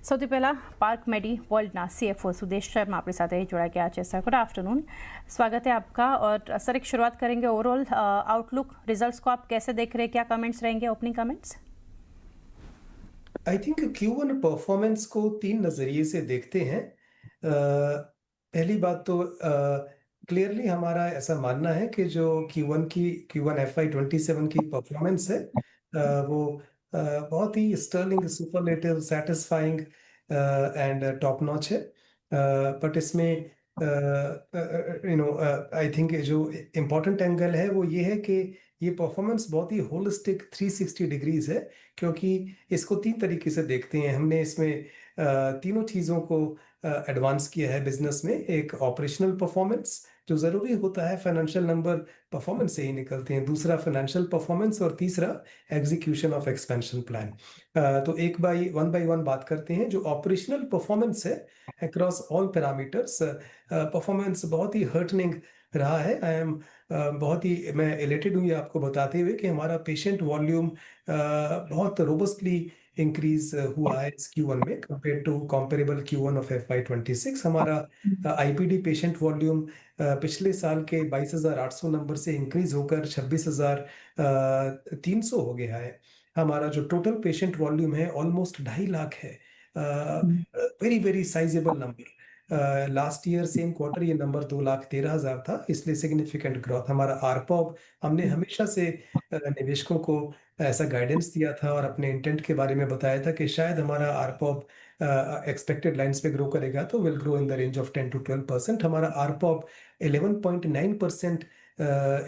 સૌથી પહેલાં park Medi વર્લ્ડના CFO Sudesh Sharma अपनी साथ जुड़ा गया है। सर गुड आफ्टरनून, स्वागत है आपका। और सर एक शुरुआत करेंगे ओवरऑल आउटलुक रिजल्ट्स को आप कैसे देख रहे हैं, क्या कमेंट्स रहेंगे, opening comments? I think Q1 performance को तीन नजरिए से देखते हैं। पहली बात तो क्लियरली हमारा ऐसा मानना है कि जो Q1 FY27 की परफॉर्मेंस है वो बहुत ही sterling, superlative, satisfying and top notch है। बट इसमें आई थिंक जो इम्पोर्टेंट एंगल है वो ये है कि ये परफॉर्मेंस बहुत ही होलिस्टिक 360 डिग्रीज है, क्योंकि इसको तीन तरीके से देखते हैं। हमने इसमें तीनों चीज़ों को एडवांस किया है बिजनेस में। एक ऑपरेशनल परफॉर्मेंस, जो ज़रूरी होता है, फाइनेंशियल नंबर परफॉर्मेंस से ही निकलते हैं। दूसरा फाइनेंशियल परफॉर्मेंस और तीसरा एग्जीक्यूशन ऑफ एक्सपेंशन प्लान। तो वन बाई वन बात करते हैं। जो ऑपरेशनल परफॉर्मेंस है अक्रॉस ऑल पैरामीटर्स, परफॉर्मेंस बहुत ही हर्टनिंग रहा है। मैं एलेटेड हूँ ये आपको बताते हुए कि हमारा पेशेंट वॉल्यूम बहुत रोबस्टली इंक्रीज हुआ है इस Q1 में compare to comparable Q1 of FY26। हमारा IPD पेशेंट वॉल्यूम पिछले साल के 22,800 नंबर से इंक्रीज होकर 26,300 हो गया है। हमारा जो टोटल पेशेंट वॉल्यूम है ऑलमोस्ट 2.5 लाख है। Very very sizable number. Last year same quarter ये नंबर 2,13,000 था, इसलिए सिग्निफिकेंट ग्रोथ। हमारा आरपॉब, हमने हमेशा से निवेशकों को ऐसा गाइडेंस दिया था और अपने इंटेंट के बारे में बताया था कि शायद हमारा आरपॉब एक्सपेक्टेड लाइंस पे ग्रो करेगा तो will grow in the range of 10 to 12%। हमारा आरपॉब 11.9%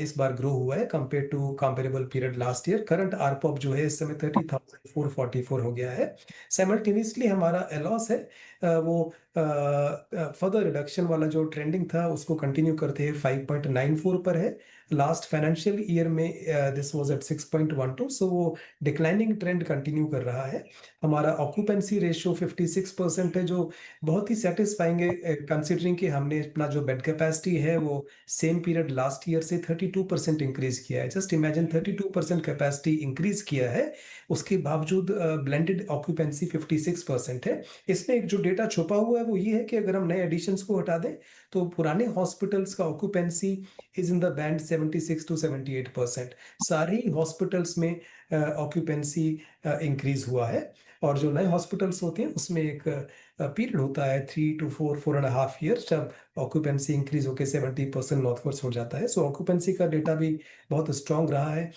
इस बार ग्रो हुआ है compare to comparable period last year. Current आरपॉब जो है इस समय 30,444 हो गया है। साइमल्टेनियसली हमारा एलॉस है वो फर्दर रिडक्शन वाला जो ट्रेंडिंग था उसको कंटिन्यू करते हैं 5.94 पर है। लास्ट फाइनेंशियल ईयर में दिस वाज एट 6.12, सो वो डिक्लाइनिंग ट्रेंड कंटिन्यू कर रहा है। हमारा ऑक्यूपेंसी रेशियो 56% है, जो बहुत ही सेटिस्फाइंग है कंसिडरिंग कि हमने अपना जो बेड कैपेसिटी है वो सेम पीरियड लास्ट ईयर से 32% इंक्रीज किया है। जस्ट इमेजिन, 32% कैपेसिटी इंक्रीज किया है, उसके बावजूद ब्लेंडेड ऑक्यूपेंसी 56% है। इसमें एक जो डेटा छुपा हुआ है वो ये है कि अगर हम नए एडिशंस को हटा दें तो पुराने हॉस्पिटल्स का occupancy is in the band 76 to 78%। सारे ही हॉस्पिटल्स में ऑक्यूपेंसी इंक्रीज हुआ है। और जो नए हॉस्पिटल्स होते हैं उसमें एक पीरियड होता है 3 to 4.5 ईयर, जब ऑक्यूपेंसी इंक्रीज होकर 70% नॉर्थवर्ड्स हो जाता है। सो ऑक्यूपेंसी का डेटा भी बहुत स्ट्रांग रहा है।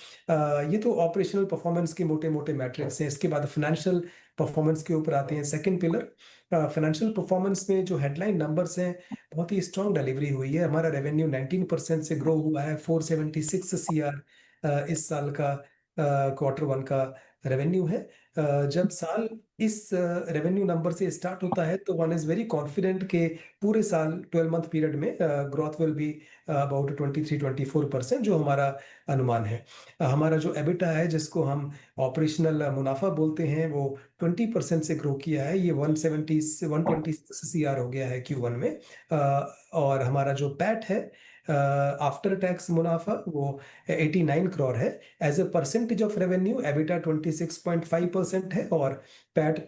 ये तो ऑपरेशनल परफॉर्मेंस के मोटे मोटे मैट्रिक्स हैं। इसके बाद फाइनेंशियल परफॉर्मेंस के ऊपर आते हैं। सेकंड पिलर फाइनेंशियल परफॉर्मेंस में जो हेडलाइन नंबर्स हैं, बहुत ही स्ट्रांग डिलीवरी हुई है। हमारा रेवेन्यू 19% से ग्रो हुआ है। 476 CR इस साल का Q1 का रेवेन्यू है। जब साल इस रेवेन्यू नंबर से स्टार्ट होता है तो वन इज वेरी कॉन्फिडेंट कि पूरे साल 12 मंथ पीरियड में ग्रोथ विल बी अबाउट 23-24%, जो हमारा अनुमान है। हमारा जो एबिटा है, जिसको हम ऑपरेशनल मुनाफा बोलते हैं, वो 20% से ग्रो किया है। ये 126 CR हो गया है Q1 में। और हमारा जो पैट है, आफ्टर टैक्स मुनाफा, वो 89 करोड़ है। As a percentage of revenue EBITDA 26.5% है और पैट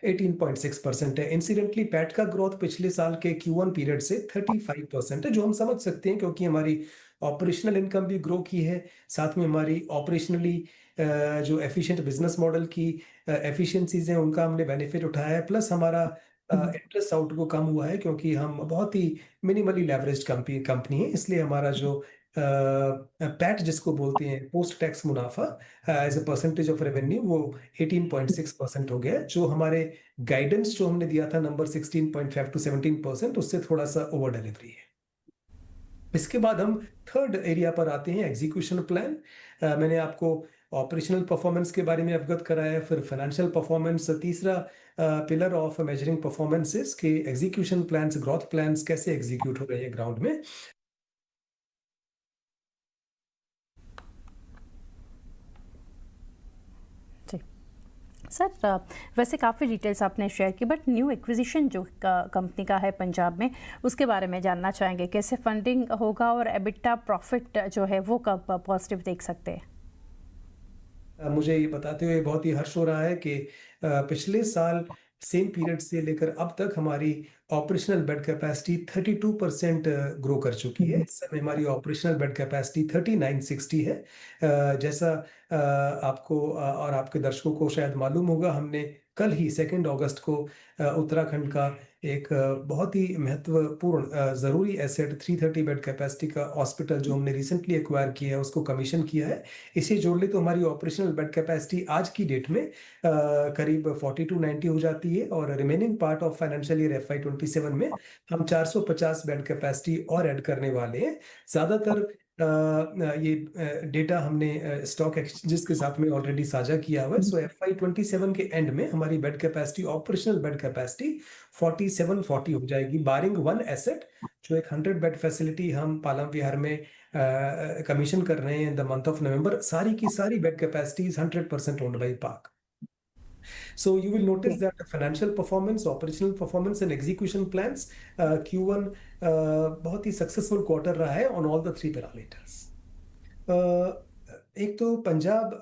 18.6% है। इंसिडेंटली पैट का ग्रोथ पिछले साल के Q1 पीरियड से 35% है, जो हम समझ सकते हैं क्योंकि हमारी ऑपरेशनल इनकम भी ग्रो की है। साथ में हमारी ऑपरेशनली जो एफिशिएंट बिजनेस मॉडल की एफिशिएंसीज हैं उनका हमने बेनिफिट उठाया है। प्लस हमारा इंटरेस्ट आउटगो कम हुआ है क्योंकि हम बहुत ही मिनिमली लेवरेज्ड कंपनी है, इसलिए हमारा जो पैट जिसको बोलते हैं पोस्ट टैक्स मुनाफा as a percentage of revenue, वो 18.6% हो गया, जो हमारे गाइडेंस जो हमने दिया था नंबर 16.5 to 17%, उससे थोड़ा सा ओवर डिलीवरी है। इसके बाद हम थर्ड एरिया पर आते हैं, एग्जीक्यूशन प्लान। मैंने आपको ऑपरेशनल परफॉर्मेंस के बारे में अवगत कराया, फिर फाइनेंशियल परफॉर्मेंस। तीसरा पिलर ऑफ मेजरिंग परफॉर्मेंसेस के एग्जीक्यूशन प्लान्स, ग्रोथ प्लान्स कैसे एग्जीक्यूट हो रहे हैं ग्राउंड में। सर वैसे काफ़ी डिटेल्स आपने शेयर की, बट न्यू एक्विजिशन जो कंपनी का है पंजाब में, उसके बारे में जानना चाहेंगे। कैसे फंडिंग होगा और एबिटा प्रॉफिट जो है वो कब पॉजिटिव देख सकते हैं? मुझे ये बताते हुए बहुत ही हर्ष हो रहा है कि पिछले साल सेम पीरियड से लेकर अब तक हमारी ऑपरेशनल बेड कैपेसिटी 32% ग्रो कर चुकी है। इस समय हमारी ऑपरेशनल बेड कैपेसिटी 3960 है। जैसा आपको और आपके दर्शकों को शायद मालूम होगा, हमने कल ही 2 अगस्त को उत्तराखंड का एक बहुत ही महत्वपूर्ण ज़रूरी एसेट 330 बेड कैपेसिटी का हॉस्पिटल जो हमने रिसेंटली एक्वायर किया है उसको कमीशन किया है। इसे जोड़ ले तो हमारी ऑपरेशनल बेड कैपेसिटी आज की डेट में करीब 40 to 90 हो जाती है, और remaining part of financial year FY27 में हम 450 बेड कैपेसिटी और ऐड करने वाले हैं। ज़्यादातर ये डेटा हमने स्टॉक एक्सचेंजेस के साथ में ऑलरेडी साझा किया हुआ है। सो FY27 के एंड में हमारी bed capacity, operational bed capacity 4740 हो जाएगी, बारिंग वन एसेट जो एक 100 बेड फैसिलिटी हम पालम विहार में कमीशन कर रहे हैं in the month of November. सारी की सारी bed capacity is 100% owned by पाक। So you will notice that the financial performance, operational performance and execution plans, Q1 बहुत ही सक्सेसफुल क्वार्टर रहा है on all the 3 parameters. एक तो पंजाब,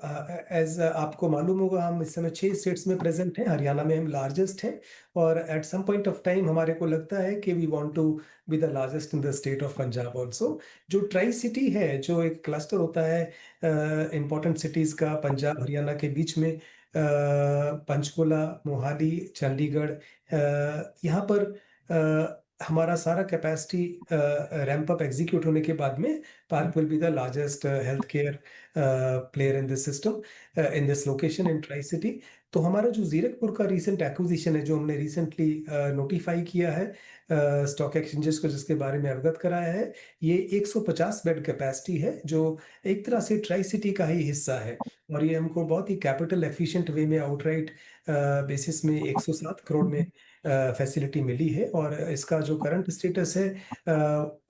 एज आपको मालूम होगा, हम इस समय 6 स्टेट्स में प्रेजेंट हैं। हरियाणा में हम लार्जेस्ट हैं, और at some point of time हमारे को लगता है कि we want to be the largest in the state of Punjab also. जो ट्राई सिटी है, जो एक क्लस्टर होता है इंपॉर्टेंट सिटीज का पंजाब हरियाणा के बीच में, पंचकुला, मोहाली, चंडीगढ़, यहाँ पर हमारा सारा कैपेसिटी रैंप अप एग्जीक्यूट होने के बाद में park will be the largest health care player in this system in this location in tri city. तो हमारा जो जीरकपुर का रिसेंट एक्विजिशन है, जो हमने रिसेंटली नोटिफाई किया है स्टॉक एक्सचेंजेस को, जिसके बारे में अवगत कराया है, ये 150 बेड कैपेसिटी है, जो एक तरह से ट्राई सिटी का ही हिस्सा है। और ये हमको बहुत ही कैपिटल एफिशिएंट वे में आउटराइट बेसिस में 107 करोड़ में फैसिलिटी मिली है। और इसका जो करंट स्टेटस है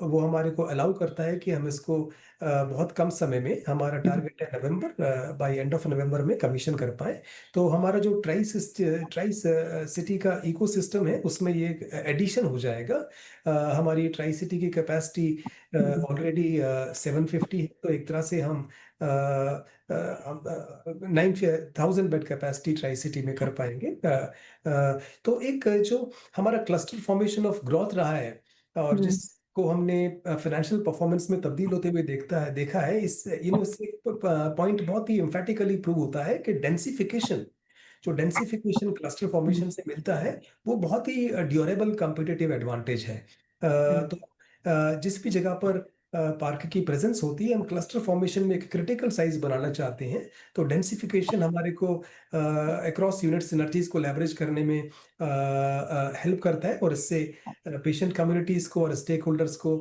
वो हमारे को अलाउ करता है कि हम इसको बहुत कम समय में, हमारा टारगेट है नवंबर, बाय एंड ऑफ नवंबर में कमीशन कर पाए। तो हमारा जो ट्राइस सिटी का इकोसिस्टम है उसमें ये एडिशन हो जाएगा। हमारी ट्राई सिटी की कैपेसिटी ऑलरेडी 750 है, तो एक तरह से हम 9,000 बेड कैपेसिटी ट्राई सिटी में कर पाएंगे। तो एक जो हमारा क्लस्टर फॉर्मेशन ऑफ ग्रोथ रहा है, और जिसको हमने फाइनेंशियल परफॉर्मेंस में तब्दील होते हुए देखा है, इस इससे पॉइंट बहुत ही एम्फेटिकली प्रूव होता है कि डेंसिफिकेशन क्लस्टर फॉर्मेशन से मिलता है, वो बहुत ही ड्यूरेबल कॉम्पिटिटिव एडवांटेज है। तो जिस भी जगह पर पार्क की प्रेजेंस होती है, हम क्लस्टर फॉर्मेशन में एक क्रिटिकल साइज बनाना चाहते हैं, तो डेंसिफिकेशन हमारे को अक्रॉस यूनिट सिनर्जीज को लेवरेज करने में हेल्प करता है, और इससे पेशेंट कम्युनिटीज को और स्टेक होल्डर्स को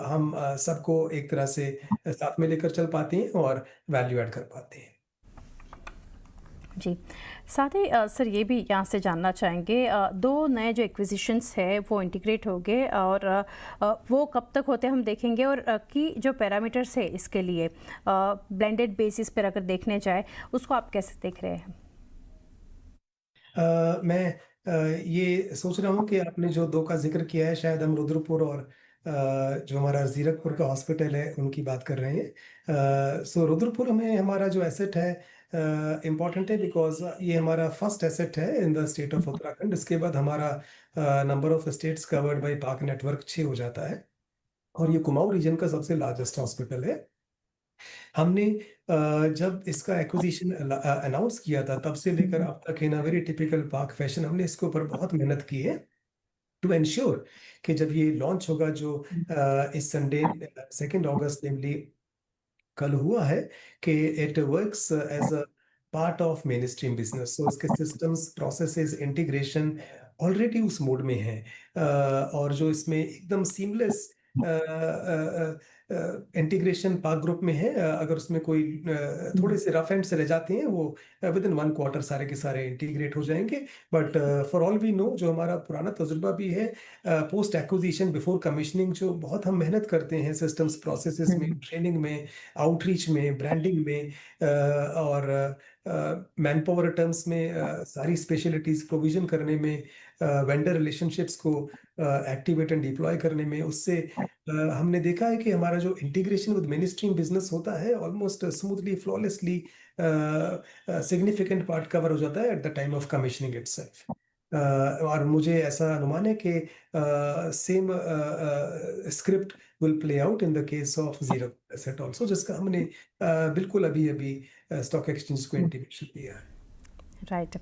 हम सबको एक तरह से साथ में लेकर चल पाते हैं और वैल्यू ऐड कर पाते हैं। जी, साथ ही सर ये भी यहाँ से जानना चाहेंगे, 2 नए जो एक्विजिशंस है वो इंटीग्रेट हो गए, और वो कब तक होते हैं हम देखेंगे, और की जो पैरामीटर्स है इसके लिए ब्लेंडेड बेसिस पर अगर देखने जाए, उसको आप कैसे देख रहे हैं? मैं ये सोच रहा हूँ कि आपने जो 2 का जिक्र किया है, शायद हम रुद्रपुर और जो हमारा जीरकपुर का हॉस्पिटल है उनकी बात कर रहे हैं। सो रुद्रपुर में हमारा जो एसेट है इम्पॉर्टेंट है, बिकॉज ये हमारा फर्स्ट एसेट है इन द स्टेट ऑफ उत्तराखंड। इसके बाद हमारा number of states covered by park network 6 हो जाता है, और ये कुमाऊं रीजन का सबसे लार्जेस्ट हॉस्पिटल है। हमने जब इसका एक्विजिशन अनाउंस किया था, तब से लेकर अब तक in a very typical park fashion हमने इसके ऊपर बहुत मेहनत की है टू एंश्योर कि जब ये लॉन्च होगा, जो इस संडे 2 अगस्त नेमली कल हुआ है, कि it works as a part of mainstream business. So इसके सिस्टम्स, प्रोसेसेस, इंटीग्रेशन ऑलरेडी उस मोड में है, और जो इसमें एकदम सीमलेस इंटीग्रेशन पार्क ग्रुप में है। अगर उसमें कोई थोड़े से रफ एंड से रह जाते हैं, वो विद इन 1 क्वार्टर सारे के सारे इंटीग्रेट हो जाएंगे। But for all we know, जो हमारा पुराना तजुर्बा भी है पोस्ट एक्विजिशन बिफोर कमीशनिंग, जो बहुत हम मेहनत करते हैं सिस्टम्स, प्रोसेसेस में, ट्रेनिंग में, आउटरीच में, ब्रांडिंग में, और मैन पावर टर्म्स में सारी स्पेशलिटीज प्रोविजन करने में, वेंडर रिलेशनशिप्स को एक्टिवेट एंड डिप्लॉय करने में, उससे हमने देखा है कि हमारा जो integration with main stream business होता है, almost smoothly, flawlessly, significant part cover हो जाता है at the time of commissioning itself. और मुझे ऐसा अनुमान है कि same script will play out in the case of zero asset also, जिसका हमने बिल्कुल अभी अभी स्टॉक एक्सचेंज को इंटीमेशन दिया है। राइट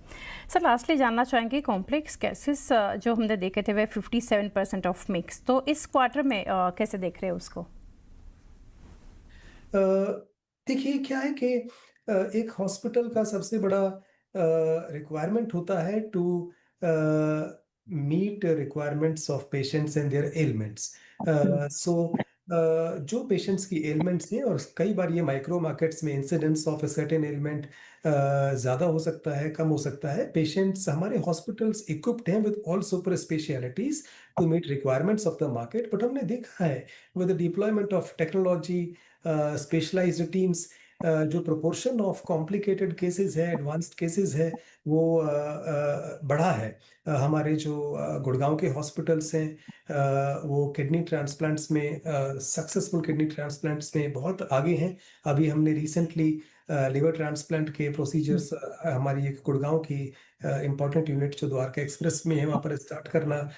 सर, लास्टली जानना चाहेंगे कॉम्प्लेक्स केसेस जो हमने देखे थे वे 57% ऑफ मिक्स, तो इस क्वार्टर में कैसे देख रहे हैं उसको? देखिए क्या है कि एक हॉस्पिटल का सबसे बड़ा रिक्वायरमेंट होता है to meet requirements of patients and their elements. So जो पेशेंट्स की एलिमेंट्स हैं, और कई बार ये माइक्रो मार्केट्स में incidence of a certain element ज़्यादा हो सकता है, कम हो सकता है। पेशेंट्स, हमारे हॉस्पिटल्स इक्विप्ड हैं with all super specialities to meet requirements of the market, but हमने देखा है with the deployment of technology, specialised teams, जो प्रोपोर्शन ऑफ कॉम्प्लिकेटेड केसेस है, एडवांस्ड केसेस है, वो बढ़ा है। हमारे जो गुड़गांव के हॉस्पिटल्स हैं, वो किडनी ट्रांसप्लांट्स में, सक्सेसफुल किडनी ट्रांसप्लांट्स में बहुत आगे हैं। अभी हमने रिसेंटली लिवर ट्रांसप्लांट के प्रोसीजर्स, हमारी एक गुड़गांव की इम्पॉर्टेंट यूनिट जो द्वारका एक्सप्रेस में है, वहाँ पर स्टार्ट करना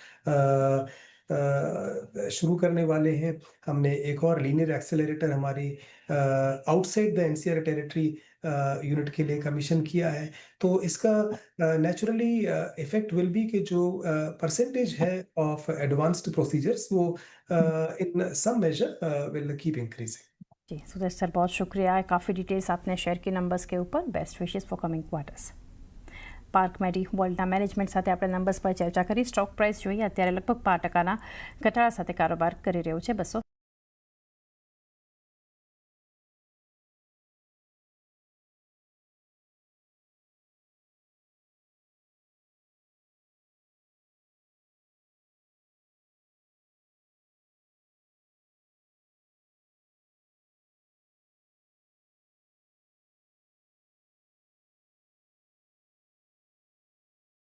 शुरू करने वाले हैं। हमने एक और लीनियर एक्सेलरेटर हमारी outside the NCR territory unit के लिए कमीशन किया है। तो इसका नेचुरली इफेक्ट विल बी कि जो परसेंटेज है ऑफ एडवांस्ड प्रोसीजर्स, वो in some measure will keep increasing. जी सुदेश सर, बहुत शुक्रिया, काफ़ी डिटेल्स आपने शेयर की नंबर्स के ऊपर। Best wishes for coming quarters. Park Medi વર્લ્ડના મેનેજમેન્ટ સાથે આપણે નંબર્સ પર ચર્ચા કરી. સ્ટોક પ્રાઇસ જોઈએ અત્યારે લગભગ 5% ઘટાડા સાથે કારોબાર કરી રહ્યું છે. 200